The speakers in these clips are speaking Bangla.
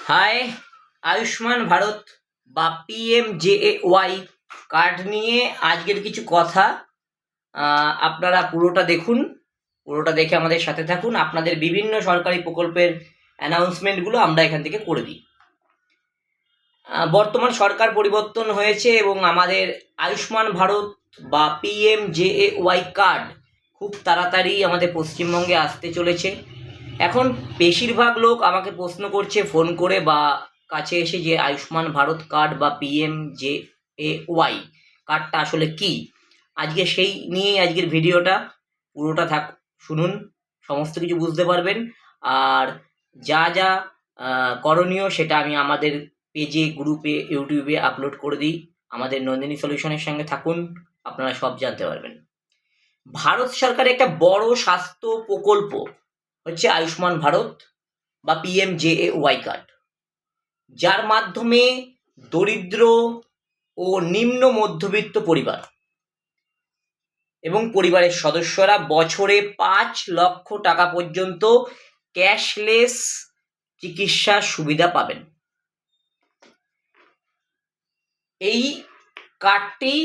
হাই, আয়ুষ্মান ভারত বা PMJAY কার্ড নিয়ে আজকের কিছু কথা। আপনারা পুরোটা দেখুন, পুরোটা দেখে আমাদের সাথে থাকুন। আপনাদের বিভিন্ন সরকারি প্রকল্পের অ্যানাউন্সমেন্টগুলো আমরা এখান থেকে করে দিই। বর্তমান সরকার পরিবর্তন হয়েছে এবং আমাদের আয়ুষ্মান ভারত বা PMJAY কার্ড খুব তাড়াতাড়ি আমাদের পশ্চিমবঙ্গে আসতে চলেছে। এখন বেশিরভাগ লোক আমাকে প্রশ্ন করছে ফোন করে বা কাছে এসে যে আয়ুষ্মান ভারত কার্ড বা PMJAY কার্ডটা আসলে কি। আজকে সেই নিয়েই আজকের ভিডিওটা, পুরোটা শুনুন, সমস্ত কিছু বুঝতে পারবেন। আর যা যা করণীয় সেটা আমি আমাদের পেজে, গ্রুপে, ইউটিউবে আপলোড করে দিই। আমাদের নন্দিনী সলিউশনের সঙ্গে থাকুন, আপনারা সব জানতে পারবেন। ভারত সরকারের একটা বড় স্বাস্থ্য প্রকল্প হচ্ছে আয়ুষ্মান ভারত বা PMJAY কার্ড, যার মাধ্যমে দরিদ্র ও নিম্ন মধ্যবিত্ত পরিবার এবং পরিবারের সদস্যরা বছরে 5 লক্ষ টাকা পর্যন্ত ক্যাশলেস চিকিৎসার সুবিধা পাবেন। এই কার্ডটি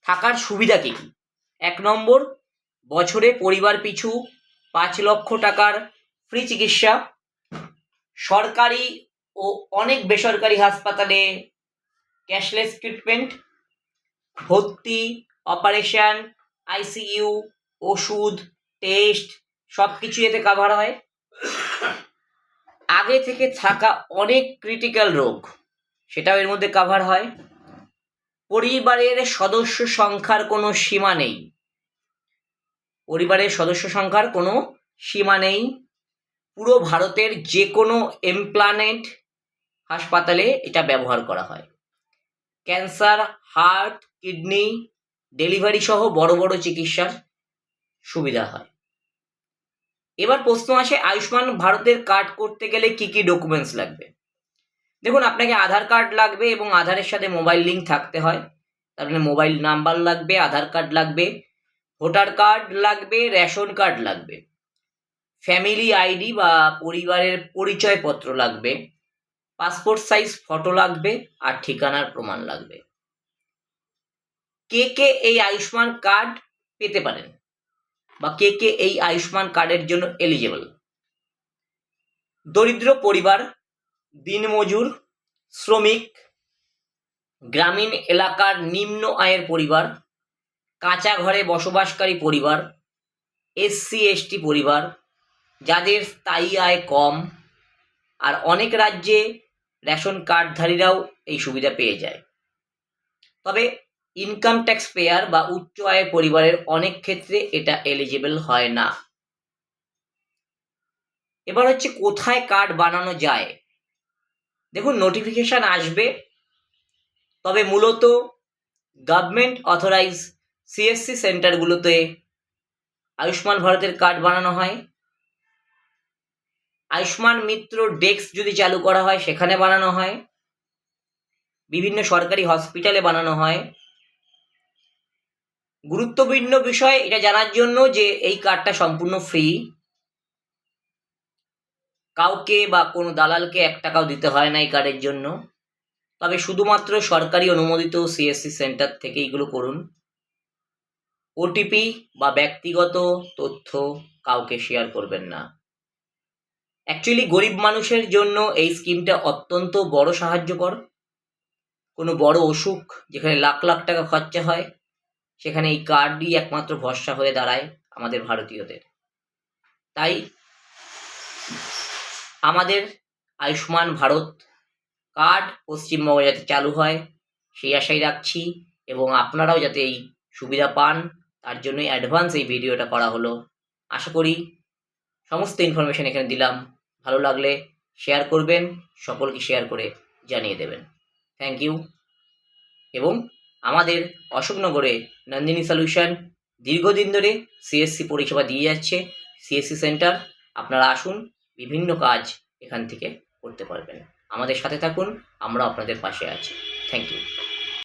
থাকার সুবিধা কী কী? 1 নম্বর, বছরে পরিবার পিছু 5 লক্ষ টাকার ফ্রি চিকিৎসা। সরকারি ও অনেক বেসরকারি হাসপাতালে ক্যাশলেস ট্রিটমেন্ট, ভর্তি, অপারেশন, ICU, ওষুধ, টেস্ট সব কিছু এতে কাভার হয়। আগে থেকে থাকা অনেক ক্রিটিক্যাল রোগ সেটাও এর মধ্যে কাভার হয়। পরিবারের সদস্য সংখ্যার কোনো সীমা নেই, পরিবারের সদস্য সংখ্যার কোনো সীমা নেই। পুরো ভারতের যে কোনো এমপ্ল্যানেড হাসপাতালে এটা ব্যবহার করা হয়। ক্যান্সার, হার্ট, কিডনি, ডেলিভারি সহ বড় বড় চিকিৎসার সুবিধা হয়। এবার প্রশ্ন আসে, আয়ুষ্মান ভারতের কার্ড করতে গেলে কি কি ডকুমেন্টস লাগবে? দেখুন, আপনাকে আধার কার্ড লাগবে এবং আধারের সাথে মোবাইল লিঙ্ক থাকতে হয়। তার মানে মোবাইল নাম্বার লাগবে, আধার কার্ড লাগবে, ভোটার কার্ড লাগবে, রেশন কার্ড লাগবে, ফ্যামিলি আইডি বা পরিবারের পরিচয়পত্র লাগবে, পাসপোর্ট সাইজ ফটো লাগবে, আর ঠিকানার প্রমাণ লাগবে। কে কে এই আয়ুষ্মান কার্ড পেতে পারেন বা কে কে এই আয়ুষ্মান কার্ডের জন্য এলিজেবল? দরিদ্র পরিবার, দিনমজুর, শ্রমিক, গ্রামীণ এলাকার নিম্ন আয়ের পরিবার, কাঁচা ঘরে বসবাসকারী পরিবার, SC/ST পরিবার, যাদের স্থায়ী আয় কম। আর অনেক রাজ্যে রেশন কার্ডধারীরাও এই সুবিধা পেয়ে যায়। তবে ইনকাম ট্যাক্স পেয়ার বা উচ্চ আয়ের পরিবারের অনেক ক্ষেত্রে এটা এলিজিবল হয় না। এবার হচ্ছে কোথায় কার্ড বানানো যায়। দেখুন, নোটিফিকেশান আসবে, তবে মূলত গভর্নমেন্ট অথরাইজ CSC সেন্টারগুলোতে আয়ুষ্মান ভারতের কার্ড বানানো হয়। আয়ুষ্মান মিত্র ডেস্ক যদি চালু করা হয় সেখানে বানানো হয়। বিভিন্ন সরকারি হসপিটালে বানানো হয়। গুরুত্বপূর্ণ বিষয় এটা জানার জন্য যে এই কার্ডটা সম্পূর্ণ ফ্রি, কাউকে বা কোনো দালালকে 1 টাকাও দিতে হয় না এই কার্ডের জন্য। তবে শুধুমাত্র সরকারি অনুমোদিত CSC সেন্টার থেকে এইগুলো করুন। OTP বা ব্যক্তিগত তথ্য কাউকে শেয়ার করবেন না। অ্যাকচুয়ালি গরিব মানুষের জন্য এই স্কিমটা অত্যন্ত বড় সাহায্যকর। কোনো বড় অসুখ যেখানে লাখ লাখ টাকা খরচা হয়, সেখানে এই কার্ডই একমাত্র ভরসা হয়ে দাঁড়ায় আমাদের ভারতীয়দের। তাই আমাদের আয়ুষ্মান ভারত কার্ড পশ্চিমবঙ্গে যাতে চালু হয় সেই আশাই রাখছি, এবং আপনারাও যাতে এই সুবিধা পান তার জন্যই অ্যাডভান্স এই ভিডিওটা করা হলো। আশা করি সমস্ত ইনফরমেশান এখানে দিলাম। ভালো লাগলে শেয়ার করবেন, সকলকে শেয়ার করে জানিয়ে দেবেন। Thank you. এবং আমাদের অশোকনগরে নন্দিনী সলিউশন দীর্ঘদিন ধরে CSC পরিষেবা দিয়ে যাচ্ছে। CSC সেন্টার, আপনারা আসুন, বিভিন্ন কাজ এখান থেকে করতে পারবেন। আমাদের সাথে থাকুন, আমরা আপনাদের পাশে আছি। Thank you.